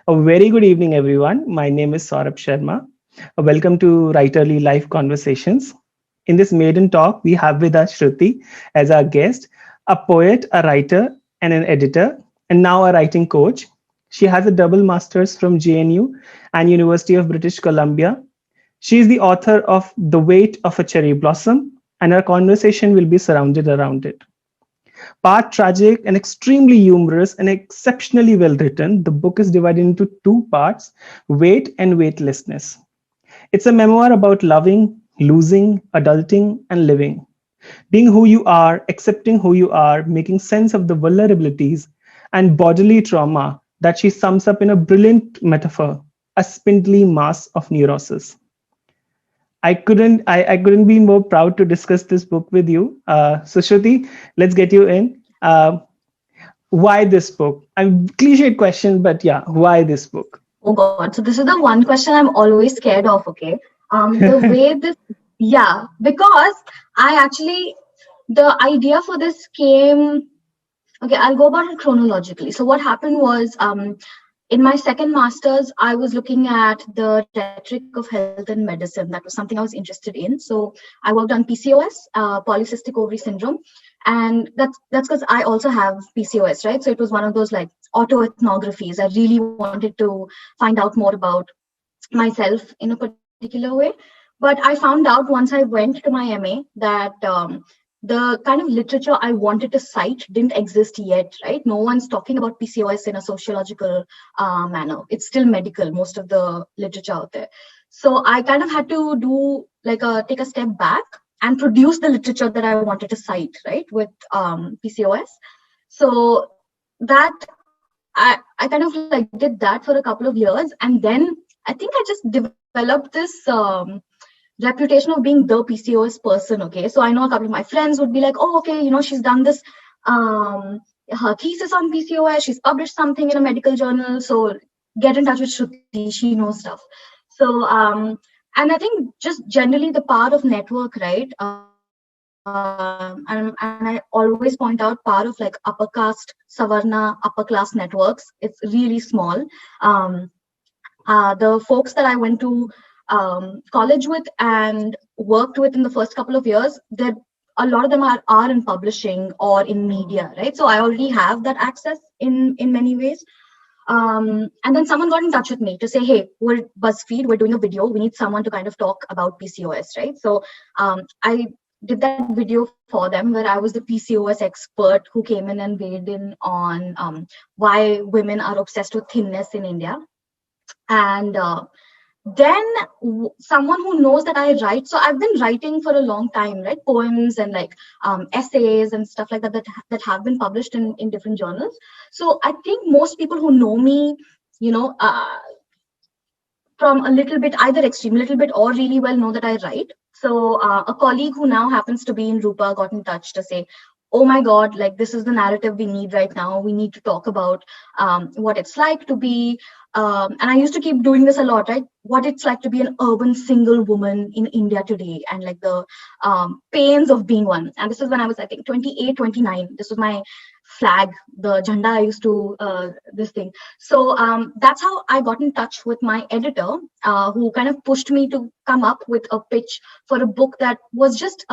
A very good evening, everyone. My name is Saurabh Sharma. Welcome to Writerly Live Conversations. In this maiden talk, we have with us Shruti as our guest, a poet, a writer, and an editor, and now a writing coach. She has a double master's from JNU and University of British Columbia. She is the author of The Weight of a Cherry Blossom, and our conversation will be surrounded around it. Part tragic and extremely humorous and exceptionally well written, the book is divided into two parts: weight and weightlessness. It's a memoir about loving, losing, adulting, and living. Being who you are, accepting who you are, making sense of the vulnerabilities and bodily trauma that she sums up in a brilliant metaphor: a spindly mass of neuroses. I couldn't be more proud to discuss this book with you. So Shruti, let's get you in. Why this book? I'm cliched question, but yeah, why this book? Oh God. So this is the one question I'm always scared of, okay? The way this, yeah, because I actually, the idea for this came, okay, I'll go about it chronologically. So what happened was, in my second master's, I was looking at the rhetoric of health and medicine. That was something I was interested in. So I worked on PCOS, polycystic ovary syndrome, and that's because I also have PCOS, right? So it was one of those like autoethnographies. I really wanted to find out more about myself in a particular way. But I found out once I went to my MA that the kind of literature I wanted to cite didn't exist yet, right? No one's talking about PCOS in a sociological manner. It's still medical, most of the literature out there. So I kind of had to do like take a step back and produce the literature that I wanted to cite, right, with PCOS. So that I kind of like did that for a couple of years, and then I think I just developed this reputation of being the PCOS person. Okay, so I know a couple of my friends would be like, oh, okay, she's done this her thesis on PCOS, she's published something in a medical journal, so get in touch with Shruti, she knows stuff. So and I think just generally the part of network, right? And I always point out part of like upper caste, Savarna, upper class networks. It's really small. The folks that I went to college with and worked with in the first couple of years, there a lot of them are in publishing or in media, right? So I already have that access in many ways. And then someone got in touch with me to say, hey, we're BuzzFeed, we're doing a video, we need someone to kind of talk about PCOS, right? So I did that video for them where I was the PCOS expert who came in and weighed in on why women are obsessed with thinness in India. And then someone who knows that I write, so I've been writing for a long time, right? Poems and like essays and stuff like that have been published in different journals. So I think most people who know me, you know, from a little bit, either extreme, little bit or really well know that I write. So a colleague who now happens to be in Rupa got in touch to say, oh my God, like this is the narrative we need right now. We need to talk about what it's like to be, and I used to keep doing this a lot, right? What it's like to be an urban single woman in India today and like the pains of being one. And this is when I was, I think, 28, 29. This was my flag, the jhanda I used to, this thing. So that's how I got in touch with my editor, who kind of pushed me to come up with a pitch for a book that was just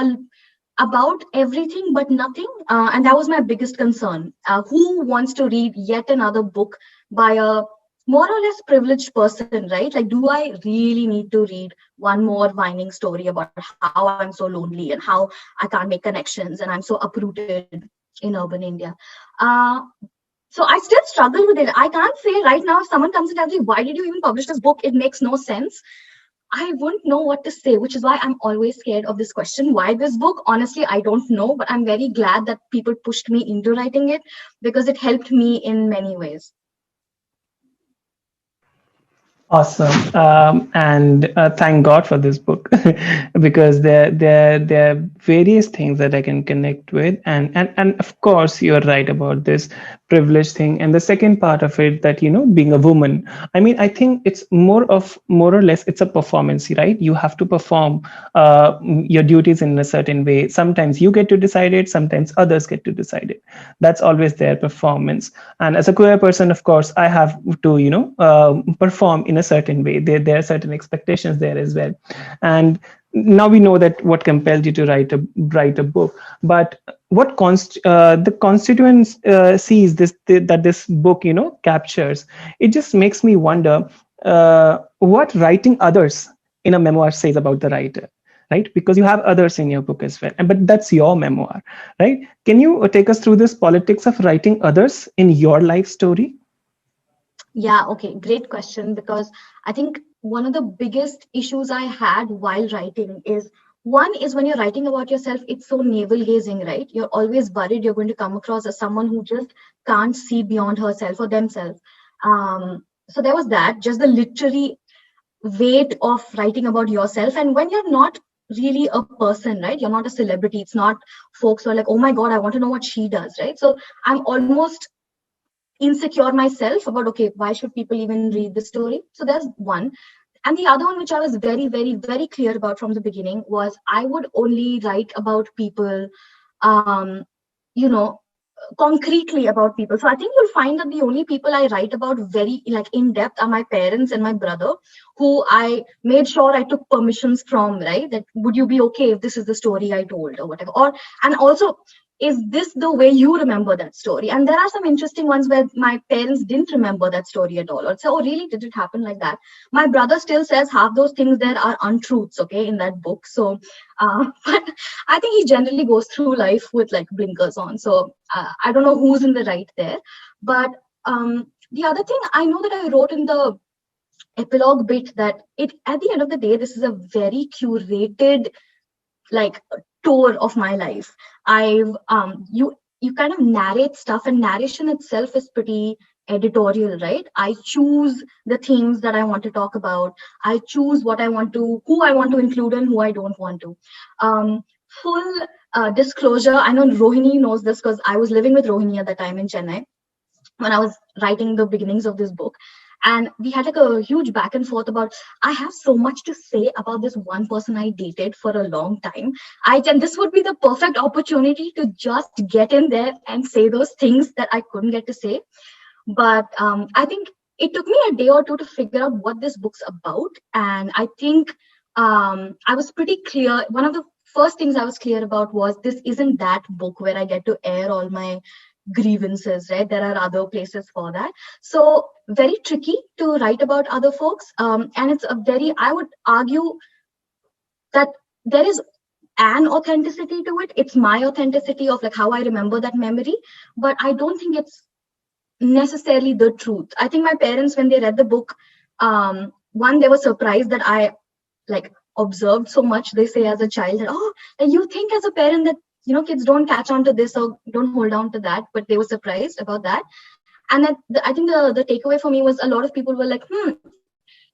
about everything but nothing. And that was my biggest concern. Who wants to read yet another book by a more or less privileged person, right? Like, do I really need to read one more whining story about how I'm so lonely and how I can't make connections and I'm so uprooted in urban India? So I still struggle with it. I can't say right now if someone comes and tells me, why did you even publish this book? It makes no sense. I wouldn't know what to say, which is why I'm always scared of this question. Why this book? Honestly, I don't know, but I'm very glad that people pushed me into writing it because it helped me in many ways. Awesome, and thank God for this book because there are various things that I can connect with, and of course you're right about this privilege thing, and the second part of it, that being a woman. I mean, I think it's more or less it's a performance, right? You have to perform your duties in a certain way. Sometimes you get to decide it, sometimes others get to decide it. That's always their performance. And as a queer person, of course, I have to perform in a certain way. There are certain expectations there as well. And now we know that what compelled you to write a book, but the constituents sees that this book captures. It just makes me wonder what writing others in a memoir says about the writer, right? Because you have others in your book as well, but that's your memoir, right? Can you take us through this politics of writing others in your life story? Yeah, okay, great question. Because I think one of the biggest issues I had while writing is, one is when you're writing about yourself, it's so navel gazing, right? You're always worried you're going to come across as someone who just can't see beyond herself or themselves. So there was that, just the literary weight of writing about yourself. And when you're not really a person, right? You're not a celebrity. It's not folks who are like, oh my God, I want to know what she does, right? So I'm almost insecure myself about, okay, why should people even read the story? So there's one. And the other one, which I was very, very, very clear about from the beginning, was I would only write about people, um, you know, concretely about people. So I think you'll find that the only people I write about very like in depth are my parents and my brother, who I made sure I took permissions from, right? That would you be okay if this is the story I told or whatever? Or and also, is this the way you remember that story? And there are some interesting ones where my parents didn't remember that story at all. Or say, oh, really? Did it happen like that? My brother still says half those things there are untruths, okay, in that book. So, but I think he generally goes through life with like blinkers on. So I don't know who's in the right there. But the other thing I know that I wrote in the epilogue bit, that it at the end of the day, this is a very curated like tour of my life. I've you kind of narrate stuff, and narration itself is pretty editorial, right? I choose the themes that I want to talk about. I choose what I want to, who I want to include and who I don't want to. Full disclosure, I know Rohini knows this because I was living with Rohini at the time in Chennai when I was writing the beginnings of this book. And we had like a huge back and forth about, I have so much to say about this one person I dated for a long time. And this would be the perfect opportunity to just get in there and say those things that I couldn't get to say. But I think it took me a day or two to figure out what this book's about. And I think I was pretty clear. One of the first things I was clear about was, this isn't that book where I get to air all my grievances, right? There are other places for that. So very tricky to write about other folks. And it's a very, I would argue that there is an authenticity to it. It's my authenticity of like how I remember that memory, but I don't think it's necessarily the truth. I think my parents, when they read the book, one, they were surprised that I like observed so much. They say as a child that, oh, you think as a parent that kids don't catch on to this or don't hold on to that, but they were surprised about that. And that I think the takeaway for me was, a lot of people were like,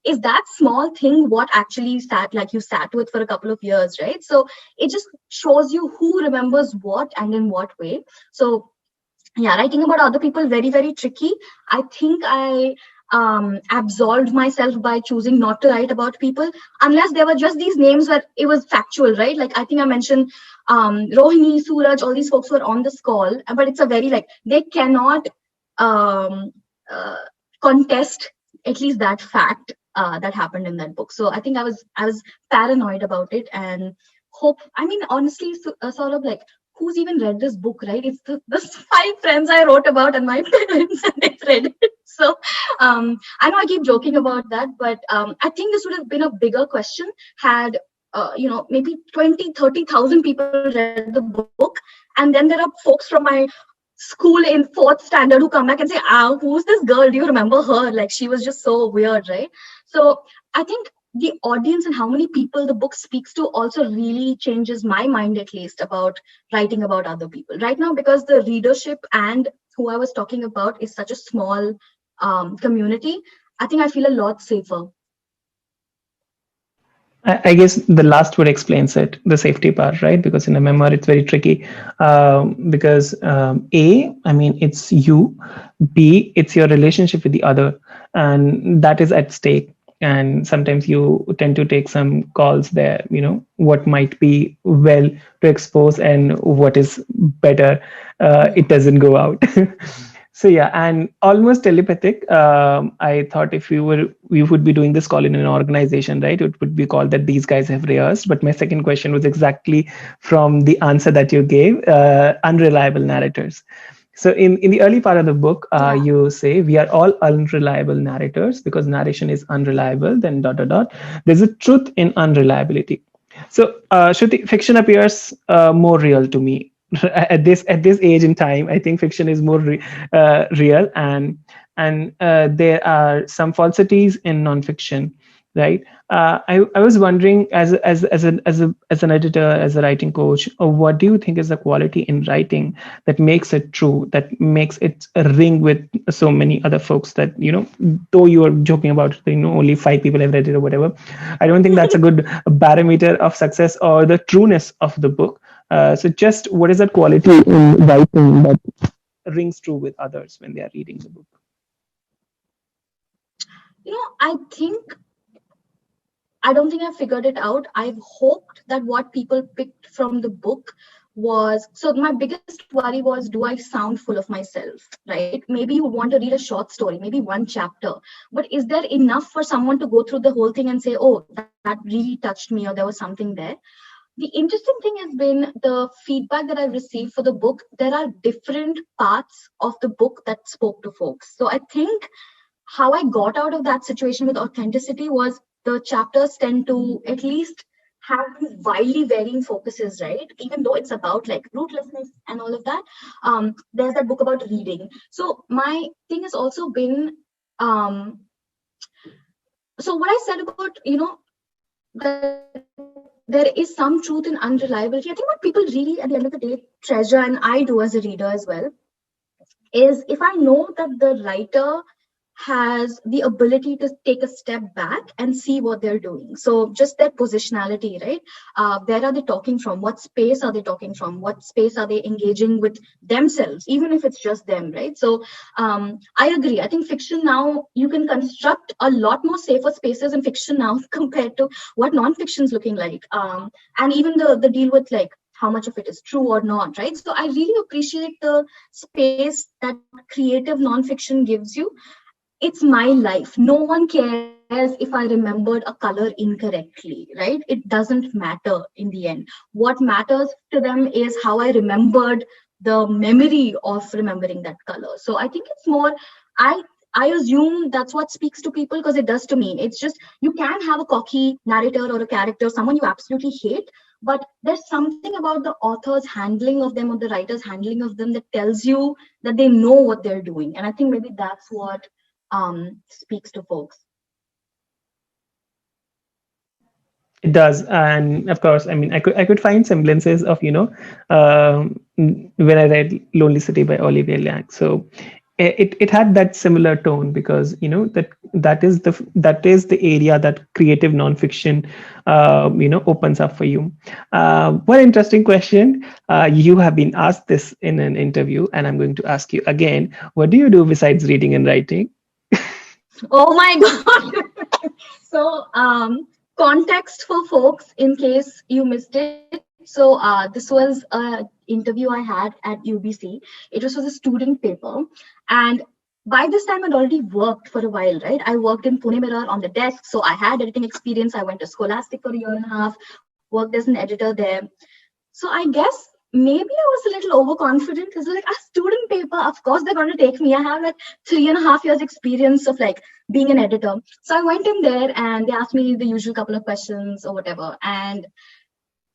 is that small thing what actually you sat with for a couple of years, right? So it just shows you who remembers what and in what way. So yeah, writing about other people, very, very tricky. I think I absolved myself by choosing not to write about people, unless there were just these names where it was factual, right? Like I think I mentioned Rohini, Suraj, all these folks were on this call, but it's a very like, they cannot um, uh, contest at least that fact that happened in that book. So I think I was paranoid about it, and hope. I mean, honestly, sort of like, who's even read this book, right? It's the five friends I wrote about and my parents, and they've read it. So I know I keep joking about that, but I think this would have been a bigger question had maybe 20, 30,000 people read the book. And then there are folks from my school in fourth standard who come back and say, who's this girl? Do you remember her? Like, she was just so weird, right? So I think the audience and how many people the book speaks to also really changes my mind, at least, about writing about other people right now, because the readership and who I was talking about is such a small community. I think I feel a lot safer. I guess the last word explains it, the safety part, right? Because in a memoir, it's very tricky. Because A, I mean, it's you. B, it's your relationship with the other, and that is at stake. And sometimes you tend to take some calls there, what might be well to expose and what is better. It Yeah. doesn't go out. So yeah, and almost telepathic. I thought if we would be doing this call in an organization, right? It would be called that these guys have rehearsed. But my second question was exactly from the answer that you gave: unreliable narrators. So in the early part of the book, Yeah. you say we are all unreliable narrators because narration is unreliable. Then dot dot dot. There's a truth in unreliability. So, Shruti, fiction appears more real to me at this age in time. I think fiction is more real, and there are some falsities in nonfiction, right? I was wondering, as an editor, as a writing coach, what do you think is the quality in writing that makes it true, that makes it ring with so many other folks that though you are joking about only 5 people have read it or whatever. I don't think that's a good barometer of success or the trueness of the book. So just what is that quality in writing that rings true with others when they are reading the book? I think I don't think I figured it out. I've hoped that what people picked from the book was, so my biggest worry was, do I sound full of myself, right? Maybe you want to read a short story, maybe one chapter, but is there enough for someone to go through the whole thing and say, oh, that really touched me, or there was something there? The interesting thing has been the feedback that I've received for the book. There are different parts of the book that spoke to folks. So I think how I got out of that situation with authenticity was the chapters tend to at least have these wildly varying focuses, right? Even though it's about like rootlessness and all of that. There's that book about reading. So my thing has also been, so what I said about, that there is some truth in unreliability. I think what people really at the end of the day treasure, and I do as a reader as well, is if I know that the writer has the ability to take a step back and see what they're doing. So just their positionality, right? Where are they talking from? What space are they talking from? What space are they engaging with themselves, even if it's just them, right? So I agree. I think fiction now, you can construct a lot more safer spaces in fiction now compared to what non-fiction is looking like. And even the deal with like how much of it is true or not, right? So I really appreciate the space that creative nonfiction gives you. It's my life. No one cares if I remembered a color incorrectly, right? It doesn't matter in the end. What matters to them is how I remembered the memory of remembering that color. So I think it's more, I I assume that's what speaks to people because it does to me. It's just you can have a cocky narrator or a character, someone you absolutely hate, but there's something about the author's handling of them or the writer's handling of them that tells you that they know what they're doing. And I think maybe that's what speaks to folks. It does, and of course, I mean, I could find semblances of when I read Lonely City by Olivia Liang. So it had that similar tone because that is the area that creative nonfiction opens up for you. One interesting question. You have been asked this in an interview, and I'm going to ask you again. What do you do besides reading and writing? Oh my God. So, context for folks in case you missed it. So, this was a interview I had at UBC. It was for the student paper, and by this time I'd already worked for a while, right? I worked in Pune Mirror on the desk, so I had editing experience. I went to Scholastic for a year and a half, worked as an editor there. So I guess maybe I was a little overconfident because like a student paper, of course they're going to take me. I have like 3.5 years experience of like being an editor. So I went in there and they asked me the usual couple of questions or whatever. And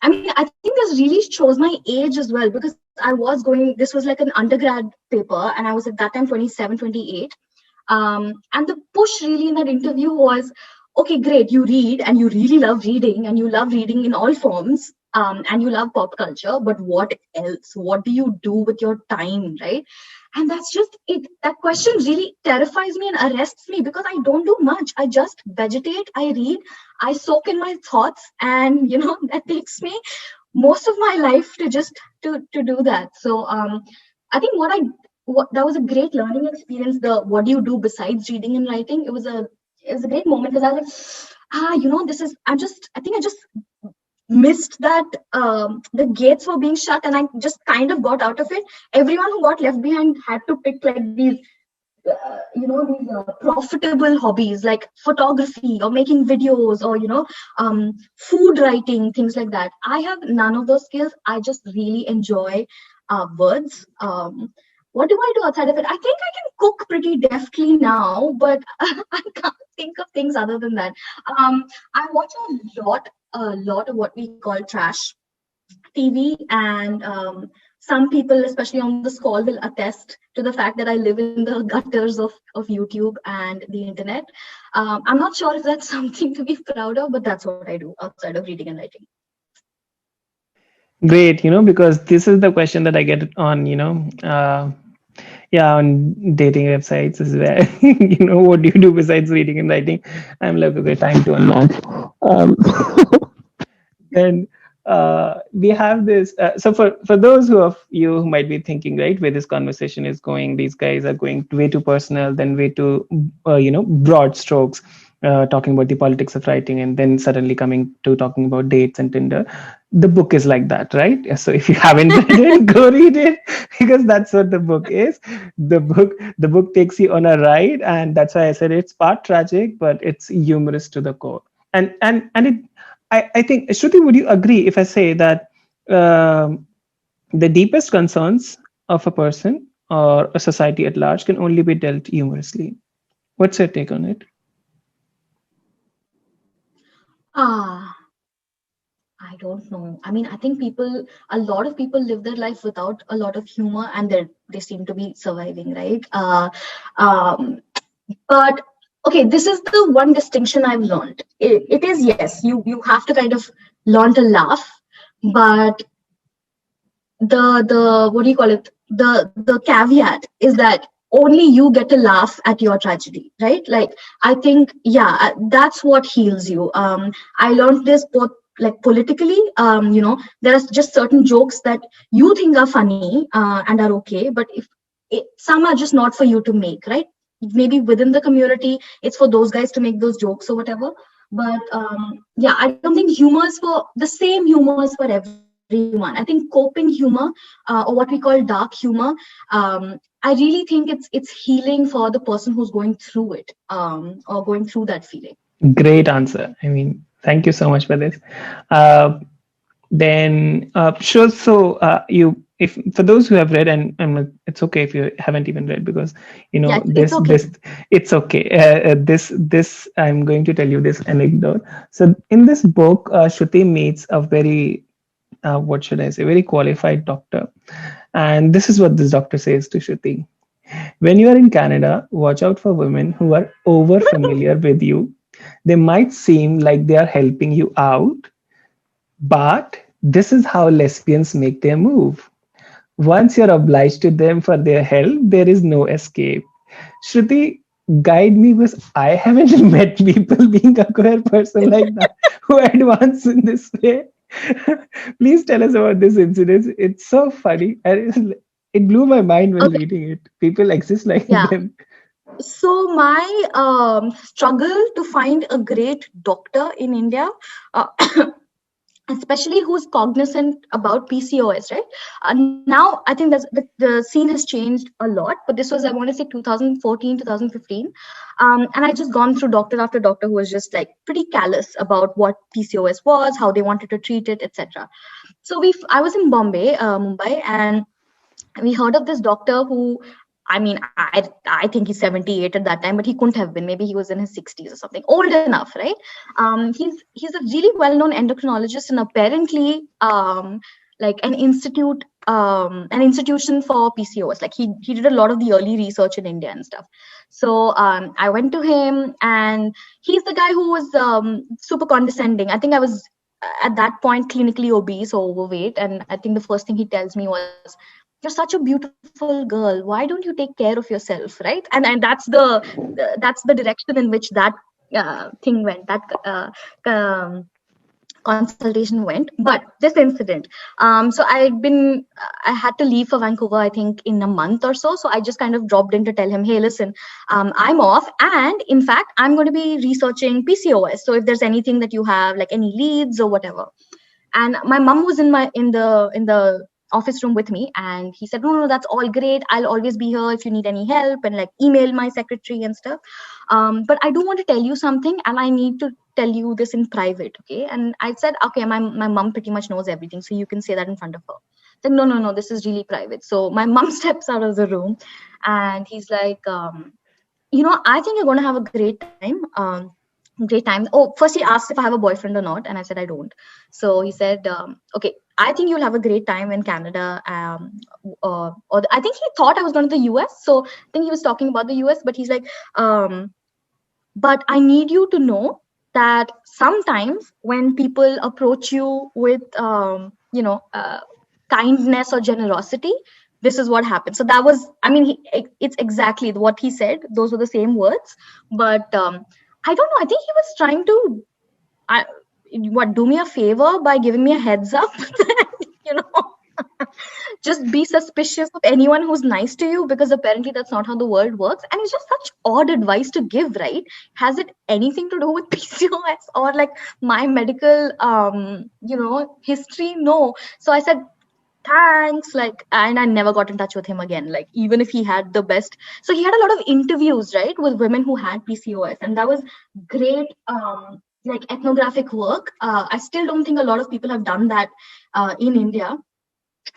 I mean, I think this really shows my age as well because I was going, this was like an undergrad paper and I was at that time 27, 28. And the push really in that interview was, okay, great, you read and you really love reading and you love reading in all forms. and you love pop culture, but what else? What do you do with your time, right? And that's just it. That question really terrifies me and arrests me because I don't do much. I just vegetate, I read, I soak in my thoughts, and that takes me most of my life to just to do that. So I think what that was a great learning experience. The what do you do besides reading and writing? It was a great moment because I was like, this is I think I just missed that the gates were being shut, and I just kind of got out of it. Everyone who got left behind had to pick like these profitable hobbies like photography or making videos or food writing, things like that. I have none of those skills. I just really enjoy words. What do I do outside of it? I think I can cook pretty deftly now, but I can't think of things other than that. I watch a lot of what we call trash TV, and some people, especially on this call, will attest to the fact that I live in the gutters of YouTube and the internet. I'm not sure if that's something to be proud of, but that's what I do outside of reading and writing. Great, because this is the question that I get on, yeah, on dating websites as well. What do you do besides reading and writing? I'm like, okay, time to unlock. Then we have this. So for those of you who might be thinking, right, where this conversation is going, these guys are going way too personal, then way too, broad strokes. Talking about the politics of writing, and then suddenly coming to talking about dates and Tinder. The book is like that, right? So if you haven't read it, go read it, because that's what the book is. The book takes you on a ride, and that's why I said it's part tragic, but it's humorous to the core. And I think, Shruti, would you agree if I say that the deepest concerns of a person or a society at large can only be dealt humorously? What's your take on it? Ah, I don't know. I mean, I think a lot of people live their life without a lot of humor, and they seem to be surviving, right? Um, but okay, this is the one distinction I've learned. It is, yes, you have to kind of learn to laugh, but the what do you call it? The caveat is that only you get to laugh at your tragedy, right? Like, I think, yeah, that's what heals you. I learned this both like politically. There are just certain jokes that you think are funny and are okay, but if some are just not for you to make, right? Maybe within the community it's for those guys to make those jokes or whatever. But yeah, I don't think humor is for the same humor is for everyone. I think coping humor, or what we call dark humor, I really think it's healing for the person who's going through it, or going through that feeling. Great answer. I mean, thank you so much for this. Uh, then sure. So you, if for those who have read, and it's okay if you haven't even read, because Yeah, it's this okay. this it's okay. This I'm going to tell you this anecdote. So in this book, Shruti meets a very what should I say, very qualified doctor, and this is what this doctor says to Shruti: when you are in Canada, watch out for women who are over familiar with you. They might seem like they are helping you out, but this is how lesbians make their move. Once you're obliged to them for their help, there is no escape. Shruti, guide me, because I haven't met people being a queer person like that who advance in this way. Please tell us about this incident. It's so funny. And it blew my mind when Okay. reading it. People exist like Yeah. them. So my struggle to find a great doctor in India, uh, especially who's cognizant about PCOS, right? Now I think the scene has changed a lot, but this was, I want to say, 2014, 2015. And I just gone through doctor after doctor who was just like pretty callous about what PCOS was, how they wanted to treat it, etc. So I was in Mumbai, and we heard of this doctor who, I mean, I think he's 78 at that time, but he couldn't have been. Maybe he was in his 60s or something, old enough, right? He's a really well-known endocrinologist, and apparently like an institution for PCOS. Like he did a lot of the early research in India and stuff. So I went to him, and he's the guy who was super condescending. I think I was at that point clinically obese or overweight, and I think the first thing he tells me was, "You're such a beautiful girl. Why don't you take care of yourself?" Right? And that's the direction in which that thing went. That um, consultation went. But this incident, so I had to leave for Vancouver, I think, in a month or so. So I just kind of dropped in to tell him, "Hey, listen, I'm off, and in fact I'm going to be researching PCOS, so if there's anything that you have, like any leads or whatever." And my mom was in the office room with me, and he said, "No, that's all great. I'll always be here if you need any help, and like email my secretary and stuff. But I do want to tell you something, and I need to tell you this in private, okay?" And I said, "Okay, my mom pretty much knows everything, so you can say that in front of her." Then, "No, no, no, this is really private." So my mom steps out of the room, and he's like, "I think you're going to have a great time. Great time. Oh, first he asked if I have a boyfriend or not, and I said I don't." So he said, "Okay, I think you'll have a great time in Canada." I think he thought I was going to the US. So I think he was talking about the US, but he's like, "But I need you to know that sometimes when people approach you with, kindness or generosity, this is what happens." So that was, I mean, it's exactly what he said. Those were the same words. But I don't know. I think he was trying to, I, do me a favor by giving me a heads up that, you know, just be suspicious of anyone who's nice to you, because apparently that's not how the world works. And it's just such odd advice to give, right? Has it anything to do with PCOS or like my medical, history? No. So I said, "Thanks," like, and I never got in touch with him again, like, even if he had the best. So he had a lot of interviews, right, with women who had PCOS, and that was great, like ethnographic work. I still don't think a lot of people have done that in India.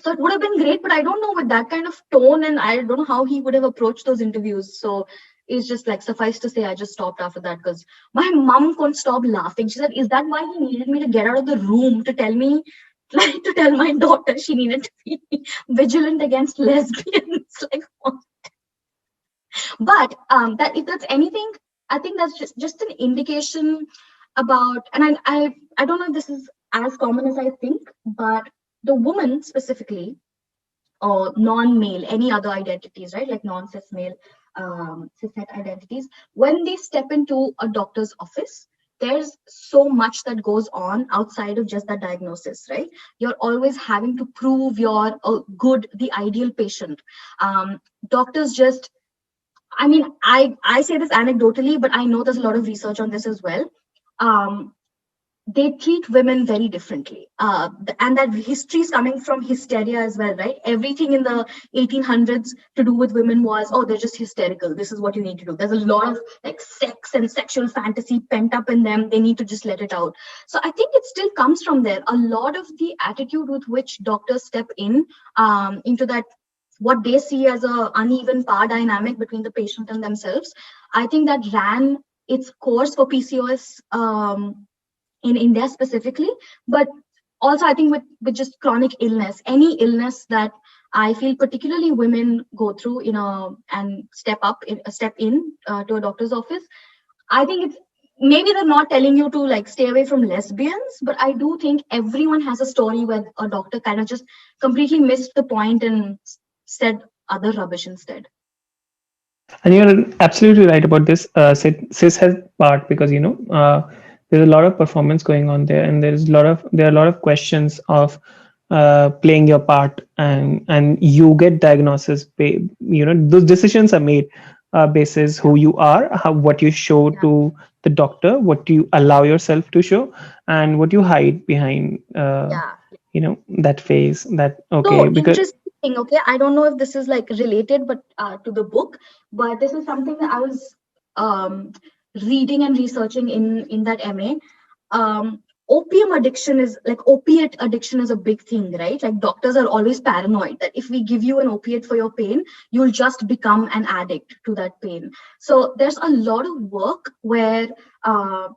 So it would have been great, but I don't know, with that kind of tone, and I don't know how he would have approached those interviews. So it's just like, suffice to say, I just stopped after that, because my mom couldn't stop laughing. She said, "Is that why he needed me to get out of the room to tell me, like, to tell my daughter she needed to be vigilant against lesbians?" Like, what? But that, if that's anything, I think that's just an indication about, and I don't know if this is as common as I think, but the woman specifically, or non-male, any other identities, right? Like non-cis male, cishet identities, when they step into a doctor's office, there's so much that goes on outside of just that diagnosis, right? You're always having to prove you're a good, the ideal patient. Doctors just, I mean, I say this anecdotally, but I know there's a lot of research on this as well. They treat women very differently. And that history is coming from hysteria as well, right? Everything in the 1800s to do with women was, "Oh, they're just hysterical. This is what you need to do." There's a lot of like sex and sexual fantasy pent up in them. They need to just let it out. So I think it still comes from there. A lot of the attitude with which doctors step in, into that, what they see as a uneven power dynamic between the patient and themselves, I think that ran its course for PCOS, in India specifically, but also I think with just chronic illness, any illness that I feel particularly women go through, and step in to a doctor's office. I think it's, maybe they're not telling you to like stay away from lesbians, but I do think everyone has a story where a doctor kind of just completely missed the point and said other rubbish instead. And you're absolutely right about this cis health part, because there's a lot of performance going on there, and there are a lot of questions of playing your part, and you get diagnosis. Those decisions are made basis who you are, what you show Yeah. to the doctor, what you allow yourself to show, and what you hide behind. Yeah. That phase. That okay So because. interesting. Okay, I don't know if this is like related, but to the book, but this is something that I was um, reading and researching in that MA. Opium addiction is like, opiate addiction is a big thing, right? Like doctors are always paranoid that if we give you an opiate for your pain, you'll just become an addict to that pain. So there's a lot of work where,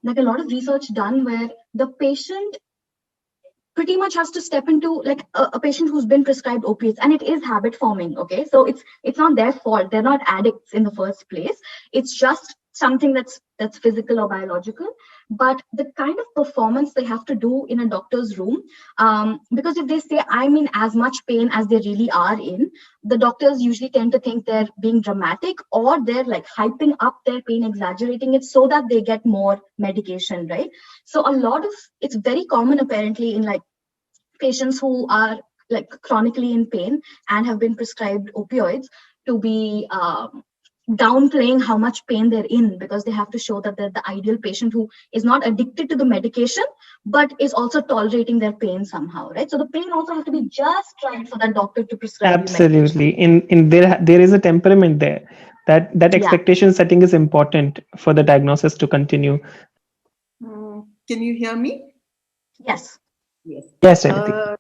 like a lot of research done where the patient pretty much has to step into, like a patient who's been prescribed opiates, and it is habit forming. Okay, so it's not their fault, they're not addicts in the first place. It's just something that's physical or biological, but the kind of performance they have to do in a doctor's room, because if they say I'm in as much pain as they really are in, the doctors usually tend to think they're being dramatic, or they're like hyping up their pain, exaggerating it so that they get more medication, right? So a lot of it's very common apparently in like patients who are like chronically in pain and have been prescribed opioids to be downplaying how much pain they're in, because they have to show that they're the ideal patient who is not addicted to the medication but is also tolerating their pain somehow, right? So the pain also has to be just right for that doctor to prescribe you medication. Absolutely. In there is a temperament there. That Yeah. expectation setting is important for the diagnosis to continue. Can you hear me? Yes. Yes. Yes, Revati.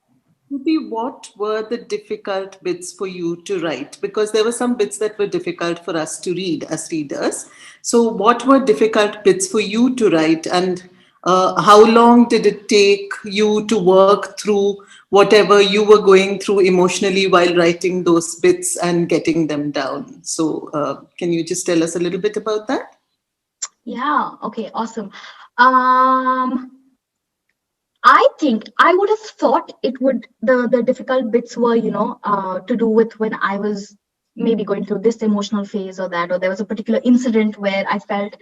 Shruti, what were the difficult bits for you to write? Because there were some bits that were difficult for us to read as readers. So, what were difficult bits for you to write, and how long did it take you to work through whatever you were going through emotionally while writing those bits and getting them down? So, can you just tell us a little bit about that? Yeah. Okay. Awesome. I think I would have thought it would, the difficult bits were, to do with when I was maybe going through this emotional phase or that, or there was a particular incident where I felt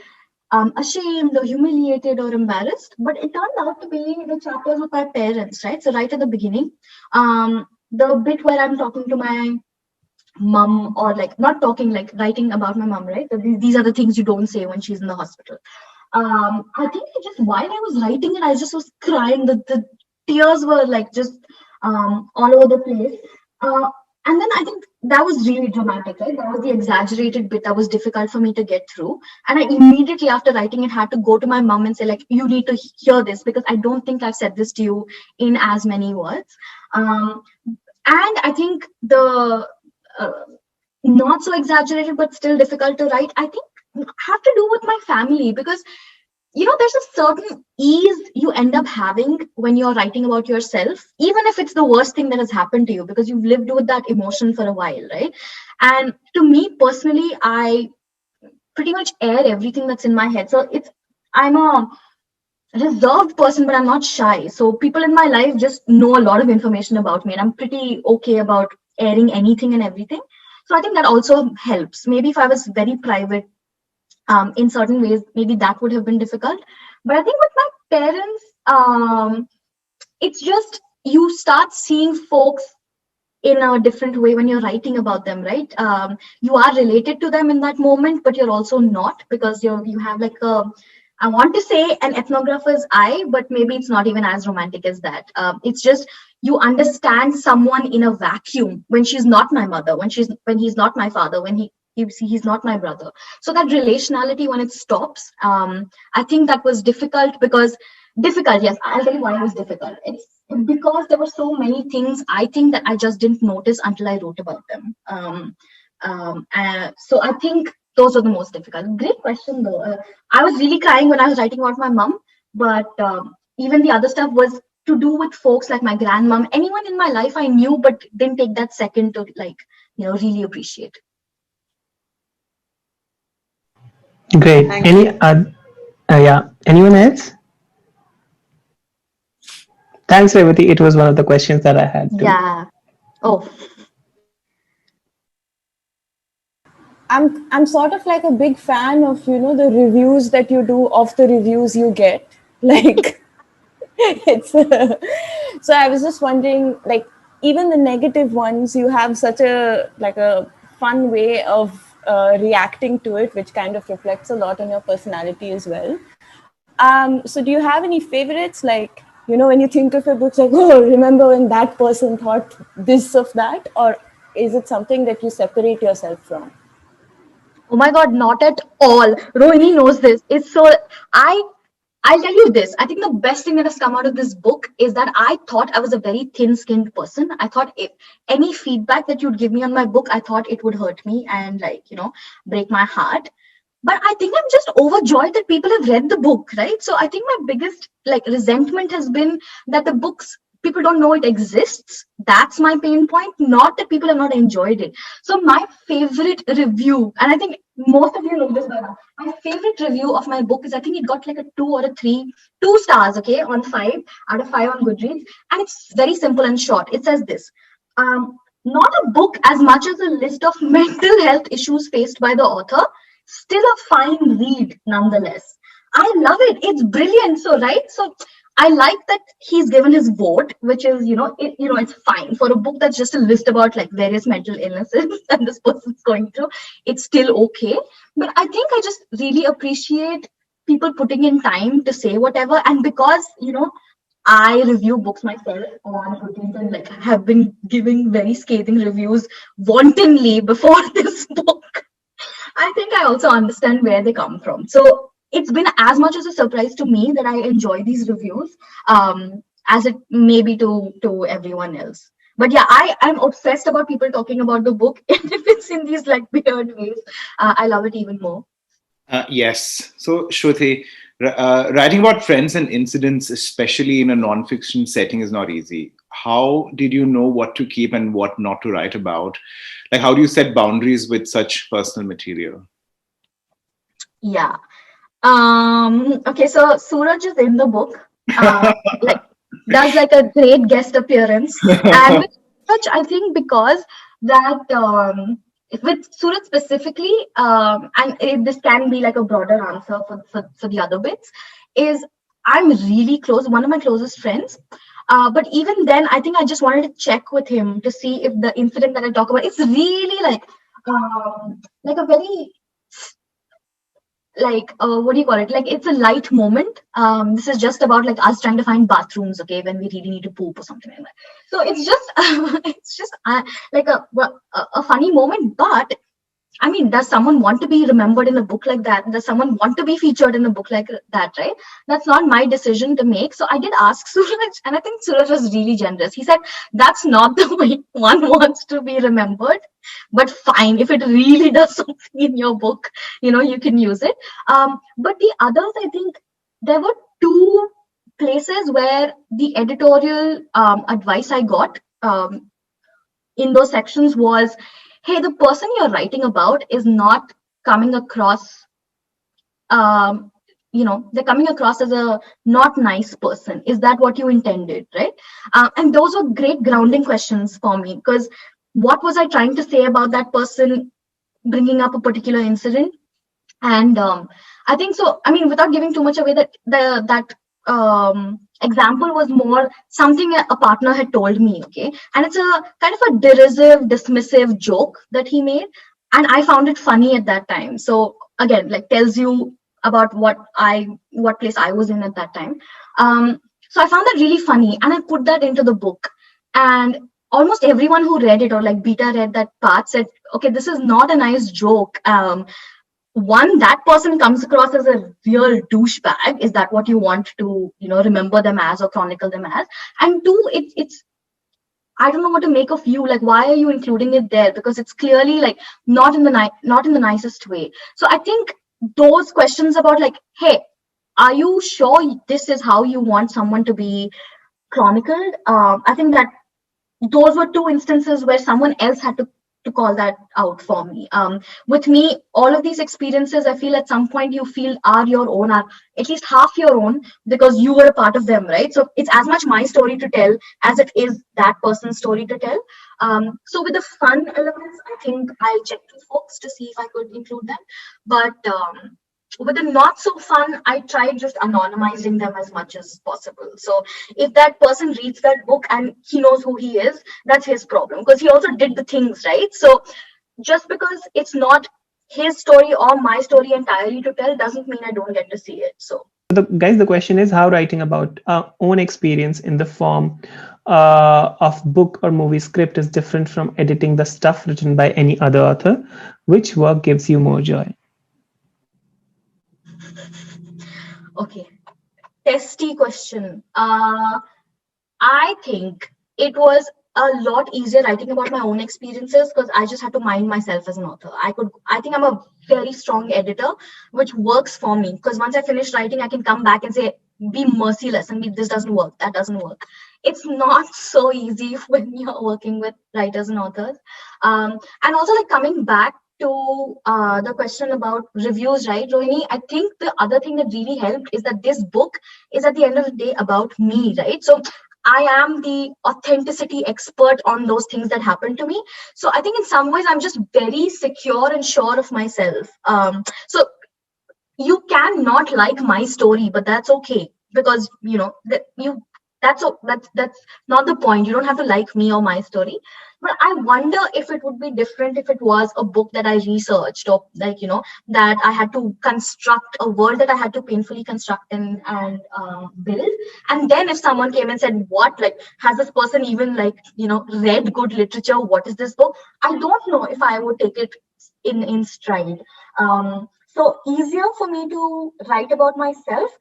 ashamed or humiliated or embarrassed. But it turned out to be the chapters with my parents, right? So right at the beginning, the bit where I'm talking to my mom, or like not talking, like writing about my mom, right? So these are the things you don't say when she's in the hospital. I think it just while I was writing it, I just was crying. The tears were like just all over the place. And then I think that was really dramatic, right? That was the exaggerated bit that was difficult for me to get through. And I immediately after writing it had to go to my mom and say, like, you need to hear this because I don't think I've said this to you in as many words. And I think the uh, not so exaggerated but still difficult to write, I think have to do with my family, because there's a certain ease you end up having when you're writing about yourself, even if it's the worst thing that has happened to you, because you've lived with that emotion for a while, right? And to me personally, I pretty much air everything that's in my head. So I'm a reserved person, but I'm not shy. So people in my life just know a lot of information about me, and I'm pretty okay about airing anything and everything. So I think that also helps. Maybe if I was very private, in certain ways, maybe that would have been difficult. But I think with my parents, it's just you start seeing folks in a different way when you're writing about them, right? You are related to them in that moment, but you're also not, because you have like a, I want to say an ethnographer's eye, but maybe it's not even as romantic as that. It's just you understand someone in a vacuum when she's not my mother, when he's not my father, when he's not my brother. So that relationality, when it stops, I think that was difficult. Because difficult, yes, I'll tell you why it was difficult. It's because there were so many things I think that I just didn't notice until I wrote about them. So I think those are the most difficult. Great question though. I was really crying when I was writing about my mom, but even the other stuff was to do with folks like my grandmom, anyone in my life I knew but didn't take that second to really appreciate. Great. Thank you. Yeah. Anyone else? Thanks, Revati. It was one of the questions that I had too. Yeah. Oh, I'm sort of like a big fan of the reviews that you do of the reviews you get. Like it's so I was just wondering, like, even the negative ones, you have such a fun way of reacting to it, which kind of reflects a lot on your personality as well. So do you have any favorites, like, when you think of a book, like, oh, remember when that person thought this of that? Or is it something that you separate yourself from? oh my God, not at all. Rohini knows this. It's so I'll tell you this. I think the best thing that has come out of this book is that I thought I was a very thin-skinned person. I thought if any feedback that you'd give me on my book, I thought it would hurt me and break my heart. But I think I'm just overjoyed that people have read the book, right? So I think my biggest resentment has been that the books people don't know it exists. That's my pain point, not that people have not enjoyed it. So my favorite review, and I think most of you know this by now, my favorite review of my book is, I think it got like a 2 or a 3, 2 stars, okay, on 5 out of 5 on Goodreads. And it's very simple and short. It says this: not a book as much as a list of mental health issues faced by the author, still a fine read nonetheless. I love it. It's brilliant. So, right? So I like that he's given his vote, which is, it's fine for a book that's just a list about like various mental illnesses that this person's going through. It's still okay. But I think I just really appreciate people putting in time to say whatever. And because, I review books myself on Goodreads and like have been giving very scathing reviews wantonly before this book, I think I also understand where they come from. So it's been as much as a surprise to me that I enjoy these reviews, as it may be to everyone else. But yeah, I'm obsessed about people talking about the book. And if it's in these like weird ways, I love it even more. Yes. So, Shruti, writing about friends and incidents, especially in a non-fiction setting, is not easy. How did you know what to keep and what not to write about? Like, how do you set boundaries with such personal material? Yeah. Okay, so Suraj is in the book, like does like a great guest appearance, and with Suraj, I think because that with Suraj specifically, this can be like a broader answer for the other bits, is I'm really close, one of my closest friends. But even then, I think I just wanted to check with him to see if the incident that I talk about, it's really like a very what do you call it, like it's a light moment. This is just about like us trying to find bathrooms, okay, when we really need to poop or something like that. So it's just it's just like a funny moment. But I mean, does someone want to be remembered in a book like that? Does someone want to be featured in a book like that, right? That's not my decision to make. So I did ask Suraj, and I think Suraj was really generous. He said, that's not the way one wants to be remembered, but fine, if it really does something in your book, you can use it. But the others, I think there were 2 places where the editorial advice I got in those sections was, hey, the person you're writing about is not coming across, they're coming across as a not nice person. Is that what you intended, right? And those were great grounding questions for me, because what was I trying to say about that person bringing up a particular incident? And I think so. I mean, without giving too much away, that example was more something a partner had told me, okay, and it's a kind of a derisive, dismissive joke that he made, and I found it funny at that time. So again, like tells you about what place I was in at that time. So I found that really funny, and I put that into the book, and almost everyone who read it or like beta read that part said, okay, this is not a nice joke. One, that person comes across as a real douchebag. Is that what you want to, remember them as or chronicle them as? And 2, it's I don't know what to make of you. Like, why are you including it there? Because it's clearly like not in the nicest way. So I think those questions about like, hey, are you sure this is how you want someone to be chronicled? I think that those were 2 instances where someone else had to call that out for me. With me, all of these experiences, I feel at some point you feel are your own, are at least half your own, because you were a part of them, right? So it's as much my story to tell as it is that person's story to tell. So with the fun elements, I think I'll check with folks to see if I could include them. But with the not so fun, I tried just anonymizing them as much as possible. So if that person reads that book and he knows who he is, that's his problem, because he also did the things, right? So just because it's not his story or my story entirely to tell doesn't mean I don't get to see it. So the question is how writing about our own experience in the form of book or movie script is different from editing the stuff written by any other author. Which work gives you more joy? Okay, testy question. I think it was a lot easier writing about my own experiences because I just had to mind myself as an author. I think I'm a very strong editor, which works for me, because once I finish writing, I can come back and say, be merciless and be, this doesn't work, that doesn't work. it's not so easy when you're working with writers and authors. And also, like, coming back to the question about reviews, right, Rohini? I think the other thing that really helped is that this book is at the end of the day about me, right? So I am the authenticity expert on those things that happen to me. So I think in some ways I'm just very secure and sure of myself. So you can not like my story, but that's okay, because that you that's not the point. You don't have to like me or my story. But I wonder if it would be different if it was a book that I researched, or like, that I had to construct a world that I had to painfully construct and build. And then if someone came and said, what, like, has this person even, like, read good literature? What is this book? I don't know if I would take it in stride. So easier for me to write about myself.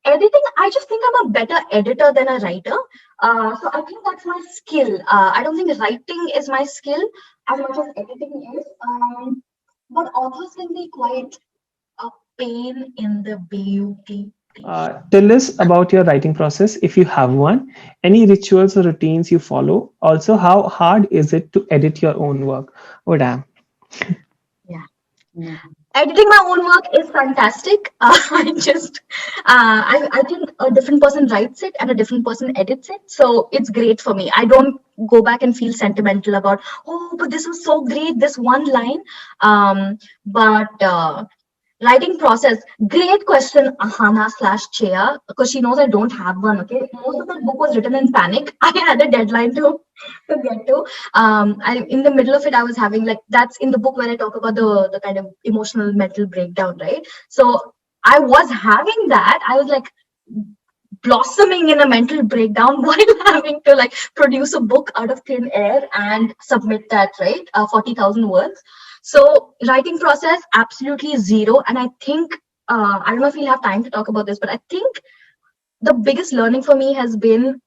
Editing, I just think I'm a better editor than a writer. So I think that's my skill. I don't think writing is my skill as much as editing is. But authors can be quite a pain in the beauty. Tell us about your writing process, if you have one. Any rituals or routines you follow? Also, how hard is it to edit your own work? Oh, damn. Yeah. Editing my own work is fantastic. I think a different person writes it and a different person edits it. So it's great for me. I don't go back and feel sentimental about, oh, but this was so great, this one line. But writing process, great question, Ahana/Cheya, because she knows I don't have one. Okay, most of that book was written in panic. I had a deadline to get to. In the middle of it, I was having, like, that's in the book where I talk about the kind of emotional mental breakdown, right? So I was having that. I was like blossoming in a mental breakdown while having to, like, produce a book out of thin air and submit that, right? 40,000 words. So writing process, absolutely zero. And I think, I don't know if we'll have time to talk about this, but I think the biggest learning for me has been,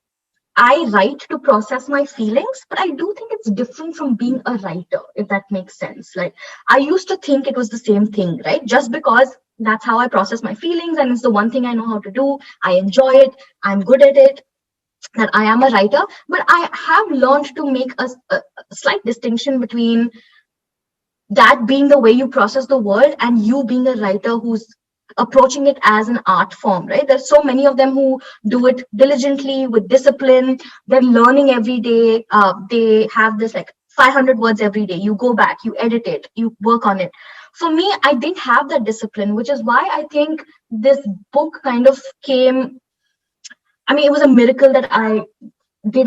I write to process my feelings, but I do think it's different from being a writer, if that makes sense. Like, I used to think it was the same thing, right? Just because that's how I process my feelings and it's the one thing I know how to do. I enjoy it. I'm good at it. That I am a writer. But I have learned to make a slight distinction between that being the way you process the world and you being a writer who's approaching it as an art form, right? There's so many of them who do it diligently with discipline. They're learning every day. They have this, like, 500 words every day. You go back, you edit it, you work on it. For me, I didn't have that discipline, which is why I think this book kind of came. I mean, it was a miracle that I did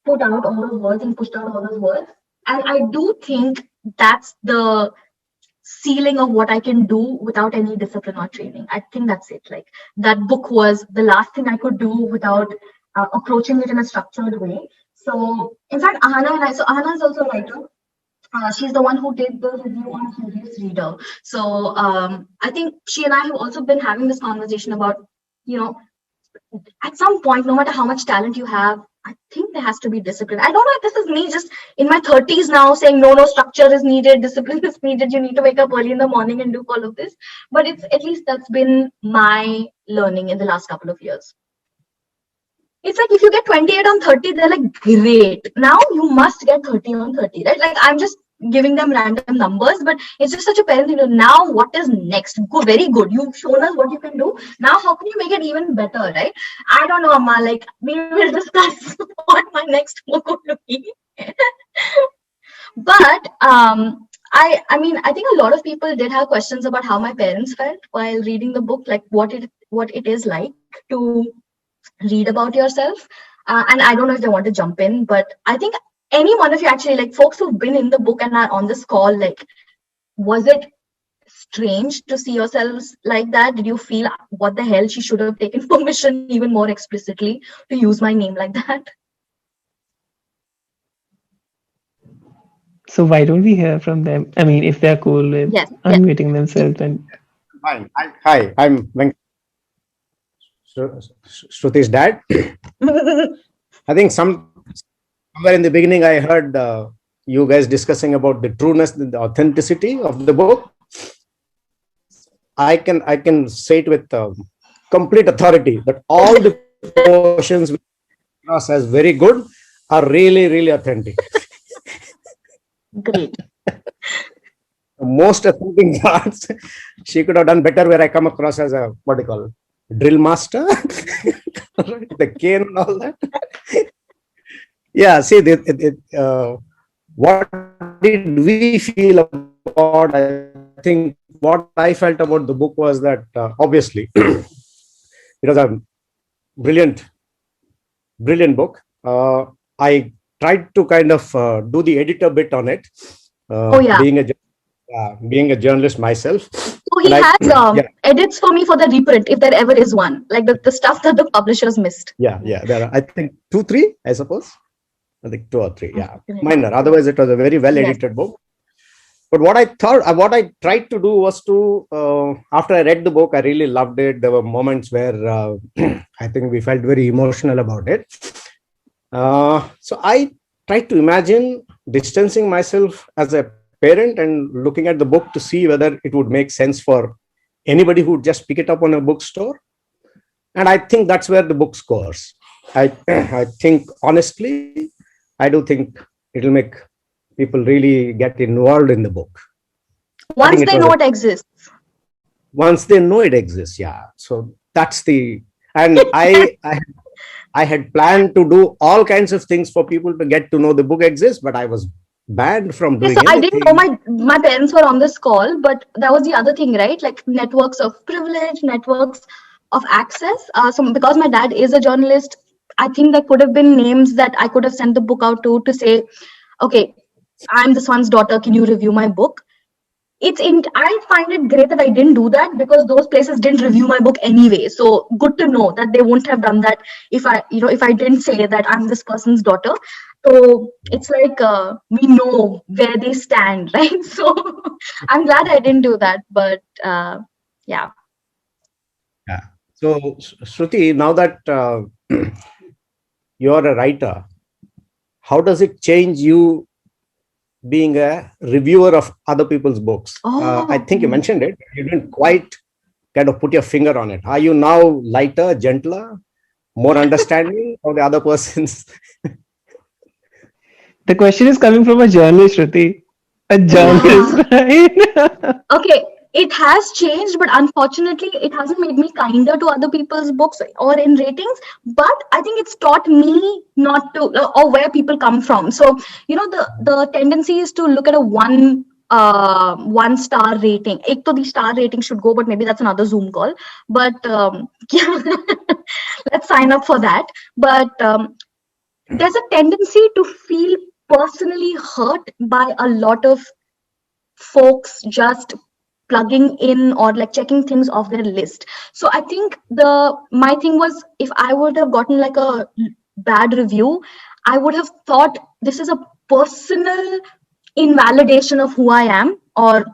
put out all those words and pushed out all those words. And I do think that's the ceiling of what I can do without any discipline or training. I think that's it. Like, that book was the last thing I could do without approaching it in a structured way. So, in fact, Ahana is also a writer. She's the one who did the review on Curious Reader. So I think she and I have also been having this conversation about, at some point, no matter how much talent you have, I think there has to be discipline. I don't know if this is me just in my 30s now saying, no, structure is needed, discipline is needed, you need to wake up early in the morning and do all of this. But it's, at least that's been my learning in the last couple of years. It's like, if you get 28 on 30, they're like, great. Now you must get 30 on 30, right? Like, I'm just giving them random numbers, but it's just such a parent thing. Now what is next? Go, very good. You've shown us what you can do. Now how can you make it even better, right? I don't know, Amma. Like, we will discuss what my next book would be. But I mean, I think a lot of people did have questions about how my parents felt while reading the book, like what it is like to read about yourself. And I don't know if they want to jump in, but I think any one of you, actually, like folks who've been in the book and are on this call, like, was it strange to see yourselves like that? Did you feel, what the hell, she should have taken permission even more explicitly to use my name like that? So why don't we hear from them? I mean, if they're cool with unmuting themselves and. Hi, I'm Venk. Shruti's dad. I think somewhere in the beginning I heard you guys discussing about the trueness and the authenticity of the book. I can say it with complete authority that all the portions across as very good are really, really authentic. Great. Most authentic parts, she could have done better where I come across as a, what do you call it, drill master, the cane and all that. Yeah, see, what did we feel about, I think what I felt about the book was that obviously it was a brilliant book. I tried to kind of do the editor bit on it, Oh yeah. being a journalist myself. So he And has yeah. edits for me for the reprint, if there ever is one, like the stuff that the publishers missed. Yeah, there are, I think 2, 3, I suppose. I think 2 or 3, yeah, Right. minor. Otherwise, it was a very well edited book. But what I tried to do was to, after I read the book, I really loved it. There were moments where I think we felt very emotional about it. So I tried to imagine distancing myself as a parent and looking at the book to see whether it would make sense for anybody who would just pick it up on a bookstore. And I think that's where the book scores. I think, honestly, I do think it'll make people really get involved in the book. Once they know it exists. Once they know it exists, yeah. So that's the, and I had planned to do all kinds of things for people to get to know the book exists, but I was banned from doing So anything. I didn't know my parents were on this call, but that was the other thing, right? Like networks of privilege, networks of access. So because my dad is a journalist, I think there could have been names that I could have sent the book out to say, okay, I'm this one's daughter, can you review my book? I find it great that I didn't do that because those places didn't review my book anyway. So good to know that they won't have done that if I didn't say that I'm this person's daughter. So it's like we know where they stand, right? So I'm glad I didn't do that, but yeah. Yeah. So Shruti, now that you're a writer, how does it change you being a reviewer of other people's books? I think you mentioned it. You didn't quite kind of put your finger on it. Are you now lighter, gentler, more understanding of the other person's? The question is coming from a journalist, Shruti. A journalist, right? Okay, it has changed, but unfortunately, it hasn't made me kinder to other people's books or in ratings. But I think it's taught me not to, or where people come from. So the tendency is to look at a one star rating. Ek to the star rating should go, but maybe that's another Zoom call. But yeah, let's sign up for that. But there's a tendency to feel personally hurt by a lot of folks just plugging in or like checking things off their list. So I think my thing was, if I would have gotten like a bad review, I would have thought this is a personal invalidation of who I am or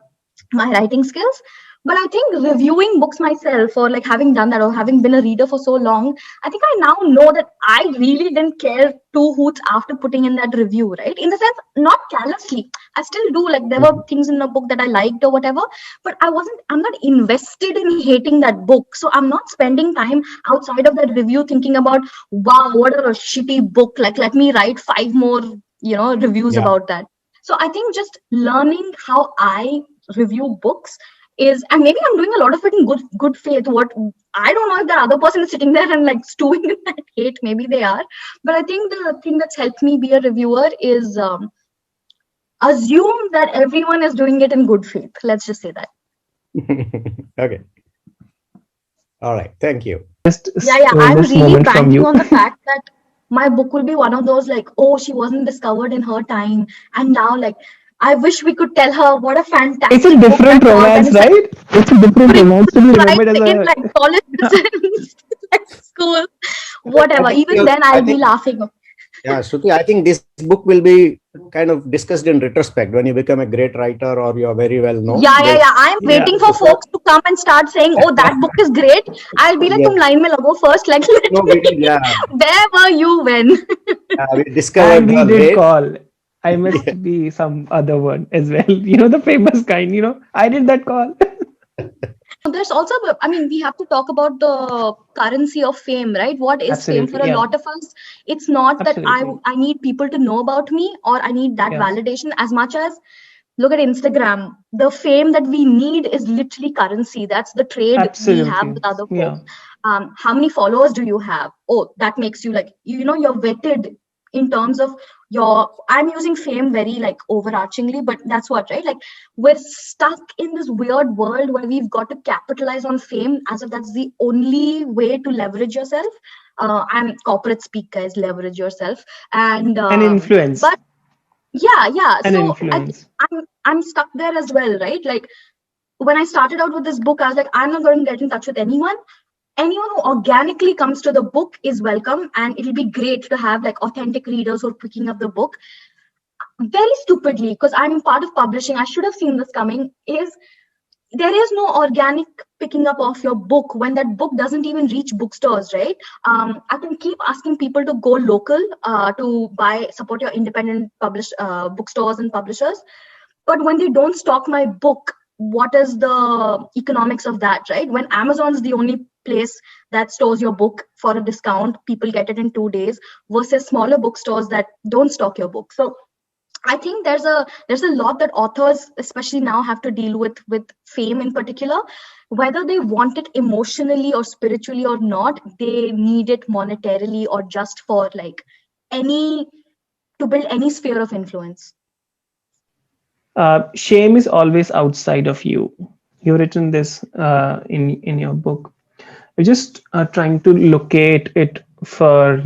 my writing skills. But I think reviewing books myself, or like having done that, or having been a reader for so long, I think I now know that I really didn't care two hoots after putting in that review, right? In the sense, not callously. I still do, like there were things in the book that I liked or whatever, but I'm not invested in hating that book. So I'm not spending time outside of that review thinking about, wow, what a shitty book. Like, let me write 5 more, reviews about that. So I think just learning how I review books is, and maybe I'm doing a lot of it in good faith. What I don't know if the other person is sitting there and like stewing in that hate. Maybe they are, but I think the thing that's helped me be a reviewer is assume that everyone is doing it in good faith. Let's just say that. Okay. All right. Thank you. Yeah. I'm really banking on the fact that my book will be one of those like, oh, she wasn't discovered in her time, and now like, I wish we could tell her what a fantastic. It's a different romance, right? It's a different romance to be remembered as in like college, like school, whatever. Even then, I'll be laughing. Yeah, Shruti, I think this book will be kind of discussed in retrospect when you become a great writer or you're very well known. Yeah. I'm waiting for folks to come and start saying, "Oh, that book is great." I'll be like, "Tum line mein lago first." Like, where were you when? We discovered. And we did call. I must be some other one as well. The famous kind, I did that call. The there's also, I mean, we have to talk about the currency of fame, right? What is fame for Absolutely. a Yeah. lot of us? It's not that Absolutely. I need people to know about me, or I need that Yeah. validation as much as, look at Instagram. The fame that we need is literally currency. That's the trade we have Absolutely. with other Yeah. folks. How many followers do you have? Oh, that makes you like, you're vetted in terms of I'm using fame very like overarchingly, but that's what, right? Like, we're stuck in this weird world where we've got to capitalize on fame as if that's the only way to leverage yourself. I'm corporate speak, guys, leverage yourself. And An influence. but yeah, An so influence. I'm stuck there as well, right? Like, when I started out with this book, I was like, I'm not going to get in touch with anyone. Anyone who organically comes to the book is welcome, and it'll be great to have like authentic readers who are picking up the book. Very stupidly, because I'm part of publishing, I should have seen this coming, is there is no organic picking up of your book when that book doesn't even reach bookstores, right? I can keep asking people to go local to buy, support your independent bookstores and publishers. But when they don't stock my book, what is the economics of that, right? When Amazon is the only place that stores your book for a discount, people get it in 2 days, versus smaller bookstores that don't stock your book. So I think there's a lot that authors, especially now, have to deal with fame in particular, whether they want it emotionally or spiritually or not. They need it monetarily or just for like to build any sphere of influence. Shame is always outside of you. You've written this in your book. You're just trying to locate it for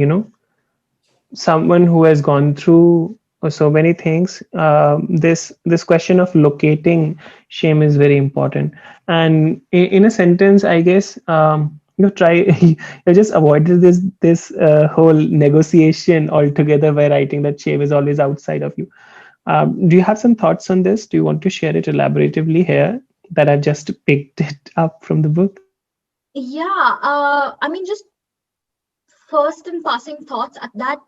someone who has gone through so many things. This question of locating shame is very important. And in a sentence, I guess try you just avoided this whole negotiation altogether by writing that shame is always outside of you. Do you have some thoughts on this? Do you want to share it elaboratively here, that I've just picked it up from the book? Yeah, I mean, just first in passing thoughts, that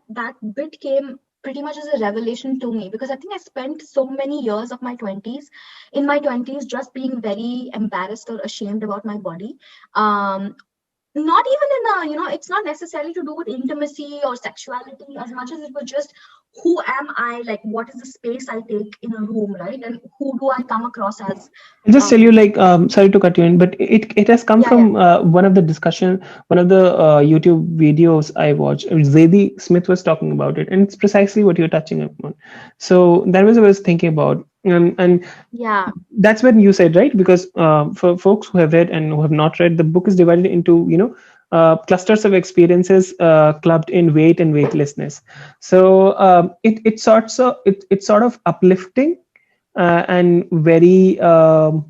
bit came pretty much as a revelation to me, because I think I spent so many years of my 20s just being very embarrassed or ashamed about my body. Not even in it's not necessarily to do with intimacy or sexuality as much as it was just, who am I, like, what is the space I take in a room, right? And who do I come across as? I'll just tell you, like, sorry to cut you in, but it has come Yeah, from one of the YouTube videos I watched. Zadie Smith was talking about it, and it's precisely what you're touching upon. So that was what I was thinking about, and yeah, that's when you said, right, because for folks who have read and who have not read, the book is divided into clusters of experiences clubbed in weight and weightlessness. So it's sort of uplifting and very the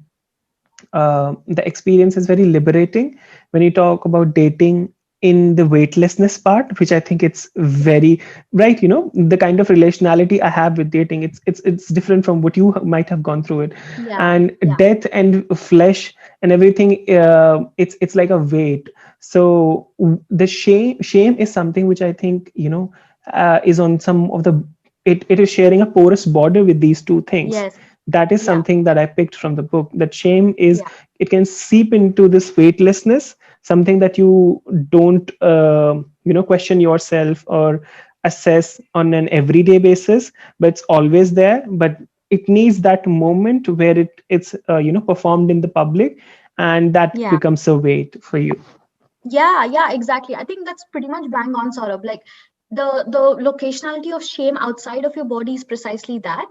experience is very liberating when you talk about dating in the weightlessness part, which I think it's very right. The kind of relationality I have with dating, it's different from what you might have gone through it. yeah, And yeah, death and flesh and everything, it's like a weight. So the shame is something which I think is on some of the, it is sharing a porous border with these two things. yes, That is yeah, something that I picked from the book, that shame is, yeah, it can seep into this weightlessness, something that you don't question yourself or assess on an everyday basis, but it's always there. But it needs that moment where it's performed in the public, and that yeah. becomes a weight for you. Yeah, exactly. I think that's pretty much bang on, Saurabh. Like, the locationality of shame outside of your body is precisely that.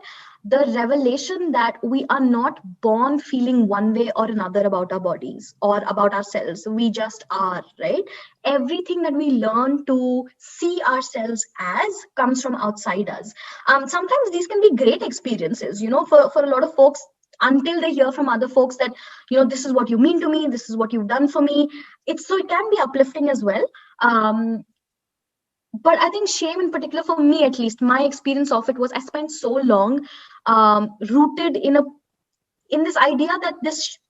The revelation that we are not born feeling one way or another about our bodies or about ourselves. We just are, right? Everything that we learn to see ourselves as comes from outside us. Sometimes these can be great experiences, for a lot of folks, until they hear from other folks that, this is what you mean to me, this is what you've done for me. It can be uplifting as well. But I think shame in particular, for me at least, my experience of it was, I spent so long rooted in this idea that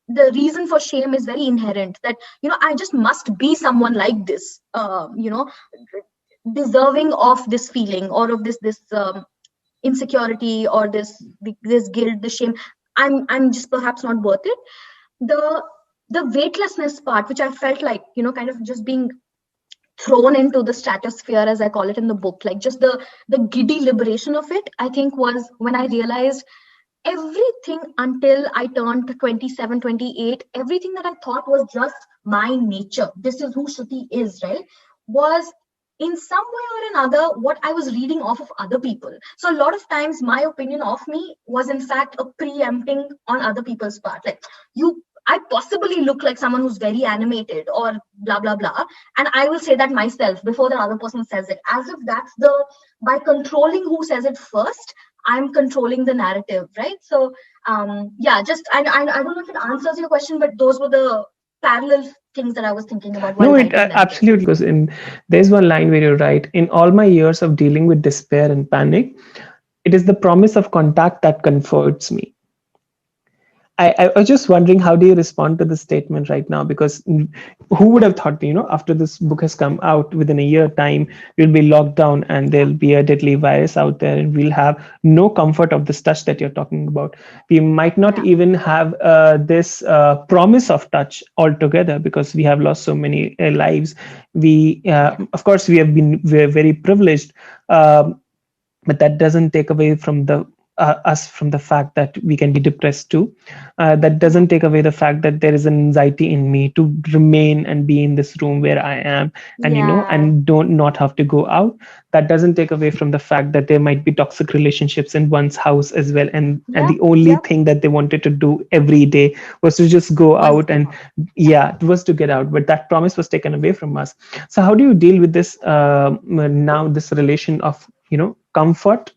the reason for shame is very inherent, that I just must be someone like this, deserving of this feeling or of this insecurity or this guilt, the shame. I'm just perhaps not worth it. The the weightlessness part, which I felt like, kind of just being thrown into the stratosphere, as I call it in the book, like just the giddy liberation of it, I think was when I realized everything until I turned 27, 28, everything that I thought was just my nature, this is who Shruti is, right, was in some way or another what I was reading off of other people. So a lot of times my opinion of me was in fact a preempting on other people's part. Like, I possibly look like someone who's very animated or blah blah blah, and I will say that myself before the other person says it, as if that's by controlling who says it first, I'm controlling the narrative, right? So just I don't know if it answers your question, but those were the parallel things that I was thinking about while No, it writing that game. absolutely, because there's one line where you write, in all my years of dealing with despair and panic, it is the promise of contact that comforts me. I was just wondering, how do you respond to this statement right now? Because who would have thought, after this book has come out, within a year time, we'll be locked down and there'll be a deadly virus out there and we'll have no comfort of this touch that you're talking about. We might not even have this promise of touch altogether because we have lost so many lives. Of course, we're very privileged, but that doesn't take away from us from the fact that we can be depressed too. That doesn't take away the fact that there is an anxiety in me to remain and be in this room where I am, and and don't not have to go out. That doesn't take away from the fact that there might be toxic relationships in one's house as well, and the only thing that they wanted to do every day was to just go out and it was to get out, but that promise was taken away from us. So how do you deal with this now, this relation of comfort,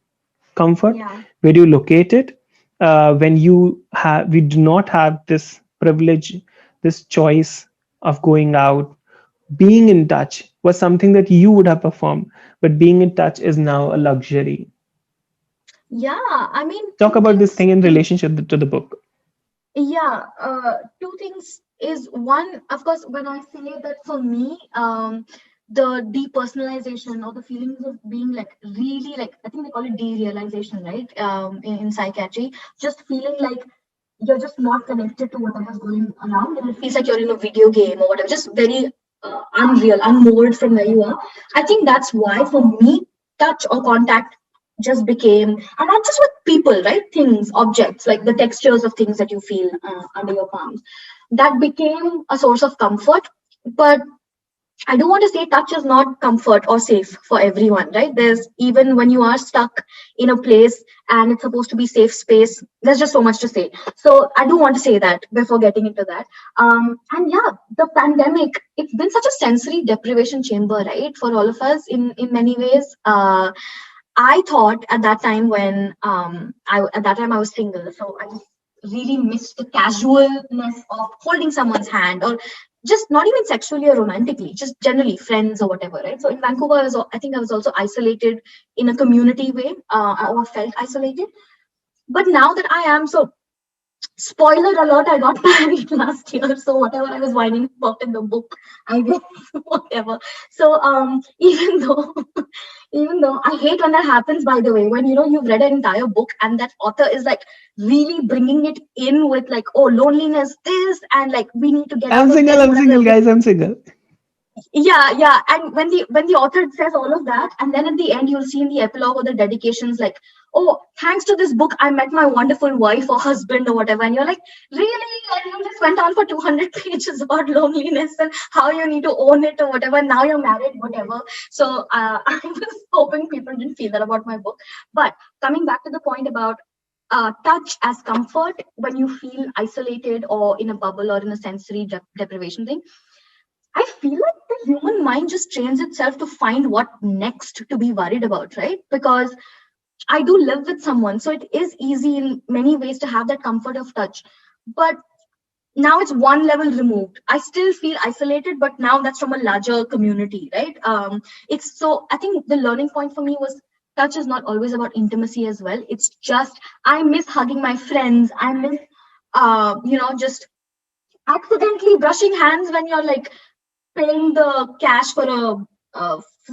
where do you locate it when we do not have this privilege, this choice of going out? Being in touch was something that you would have performed, but being in touch is now a luxury. I mean, talk about this thing in relationship to the book. Two things is, one, of course, when I say that for me, the depersonalization or the feelings of being like really, like, I think they call it derealization, right? In psychiatry, just feeling like you're just not connected to whatever's going around, and it feels like you're in a video game or whatever, just very unreal, unmoored from where you are. I think that's why for me, touch or contact just became, and not just with people, right? Things, objects, like the textures of things that you feel under your palms, that became a source of comfort. But I do want to say touch is not comfort or safe for everyone, right? There's, even when you are stuck in a place and it's supposed to be safe space, there's just so much to say. So I do want to say that before getting into that. The pandemic, it's been such a sensory deprivation chamber, right? For all of us in many ways. I thought at that time when I was single, so I just really missed the casualness of holding someone's hand, or just not even sexually or romantically, just generally friends or whatever, right? So in Vancouver, I think I was also isolated in a community way, or felt isolated. But now that I am, so spoiler alert, I got married last year. So whatever I was whining about in the book, I guess, whatever. So even though I hate when that happens, by the way, when you've read an entire book and that author is like really bringing it in with like, oh, loneliness, this, and like we need to get I'm single, guys, I'm single. And when the author says all of that, and then at the end you'll see in the epilogue or the dedications like, oh, thanks to this book I met my wonderful wife or husband or whatever, and you're like, really? And you just went on for 200 pages about loneliness and how you need to own it or whatever, now you're married, whatever. So I was hoping people didn't feel that about my book. But coming back to the point about touch as comfort when you feel isolated or in a bubble or in a sensory deprivation thing, I feel like the human mind just trains itself to find what next to be worried about, right? Because I do live with someone, so it is easy in many ways to have that comfort of touch. But now it's one level removed. I still feel isolated, but now that's from a larger community, right? I think the learning point for me was touch is not always about intimacy as well. It's just, I miss hugging my friends. I miss, just accidentally brushing hands when you're like paying the cash for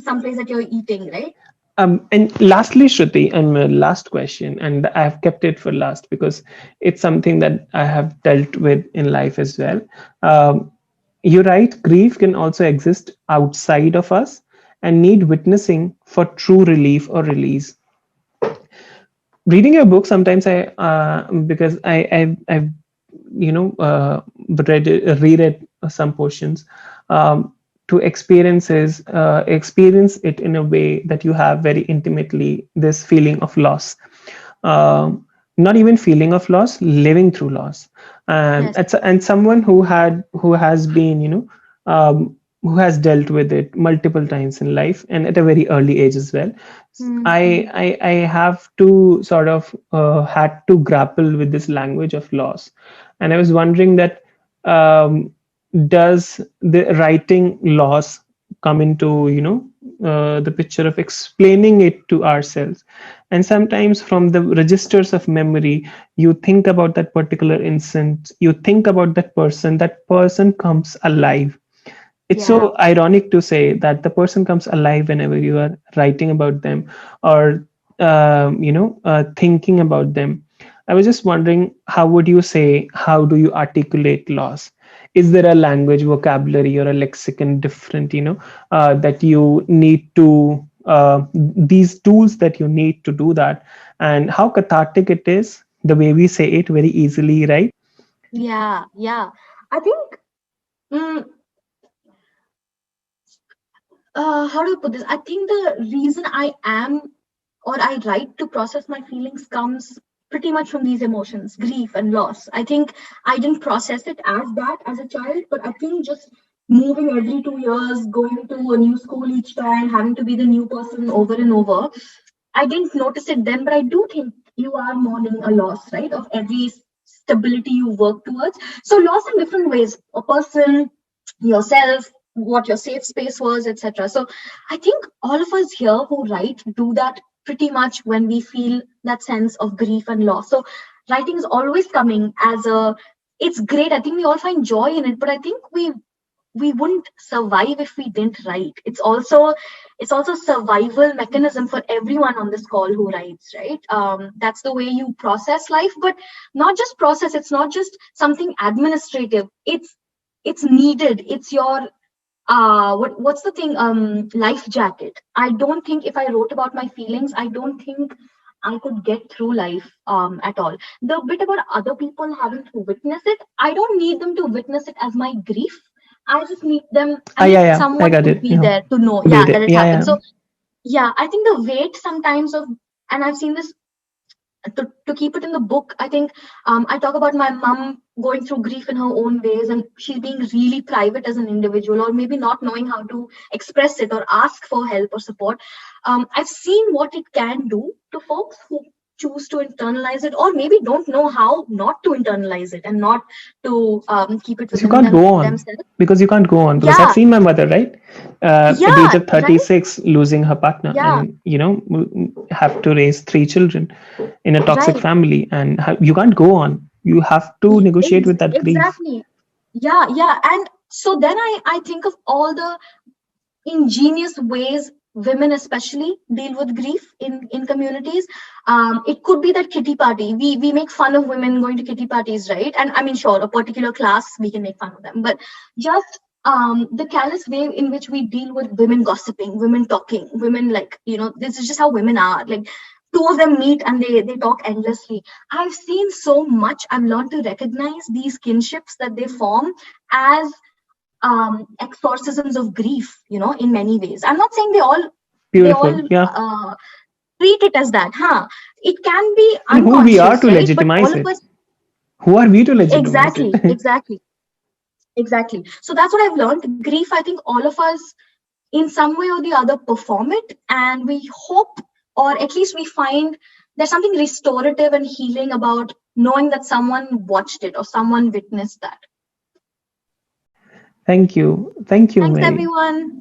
some place that you're eating, right? And lastly, Shruti, and my last question, and I've kept it for last because it's something that I have dealt with in life as well. Um, you're right, grief can also exist outside of us and need witnessing for true relief or release. Reading your book, sometimes because I've reread some portions, um, to experience it in a way that you have very intimately this feeling of loss, not even feeling of loss, living through loss. And Yes. and someone who has been, who has dealt with it multiple times in life and at a very early age as well. I have to sort of had to grapple with this language of loss, and I was wondering that, um, does the writing loss come into, the picture of explaining it to ourselves? And sometimes from the registers of memory, you think about that particular instant, you think about that person comes alive. It's Yeah. so ironic to say that the person comes alive whenever you are writing about them, or thinking about them. I was just wondering, how would you say, how do you articulate loss? Is there a language, vocabulary, or a lexicon different, that you need to, these tools that you need to do that? And how cathartic it is, the way we say it very easily, right? Yeah. Yeah. I think, mm, how do I put this? I think the reason I am or I write to process my feelings comes pretty much from these emotions, grief and loss. I think I didn't process it as that as a child, but I think just moving every 2 years, going to a new school each time, having to be the new person over and over, I didn't notice it then, but I do think you are mourning a loss, right? Of every stability you work towards. So loss in different ways, a person, yourself, what your safe space was, etc. So I think all of us here who write do that pretty much when we feel that sense of grief and loss. So writing is always coming as a, it's great. I think we all find joy in it, but I think we wouldn't survive if we didn't write. It's also survival mechanism for everyone on this call who writes, right? That's the way you process life, but not just process. It's not just something administrative. It's needed. It's your what's the thing, life jacket. I don't think if I wrote about my feelings, I don't think I could get through life at all. The bit about other people having to witness it, I don't need them to witness it as my grief. I just need them, I Ah, yeah, need yeah, I someone got to it. be there to know, To be yeah, there. that it Yeah, happened. yeah. So yeah, I think the weight sometimes of, and I've seen this, to keep it in the book, I think I talk about my mom going through grief in her own ways, and she's being really private as an individual, or maybe not knowing how to express it or ask for help or support. I've seen what it can do to folks who choose to internalize it, or maybe don't know how not to internalize it and not to keep it Because you within can't go on. themselves. Because you can't go on. Because I've Yeah, seen my mother, right? At the age yeah, of right, 36, losing her partner, yeah, and have to raise three children in a toxic right. family, and you can't go on. You have to negotiate with that grief. Exactly. Yeah, yeah. And so then I think of all the ingenious ways women especially deal with grief in communities. It could be that kitty party. We make fun of women going to kitty parties, right? And I mean, sure, a particular class we can make fun of them, but just the callous way in which we deal with women gossiping, women talking, women, like, this is just how women are. Like, two of them meet and they talk endlessly. I've seen so much. I've learned to recognize these kinships that they form as exorcisms of grief, in many ways. I'm not saying they all Beautiful. Yeah. treat it as that, huh? It can be And who we are unconscious, to right? But all legitimize of it? us, Who are we to legitimize it? exactly. So that's what I've learned. Grief, I think all of us in some way or the other perform it, and we hope, or at least we find there's something restorative and healing about knowing that someone watched it or someone witnessed that. Thank you. Thank you, Thanks, Mary. everyone.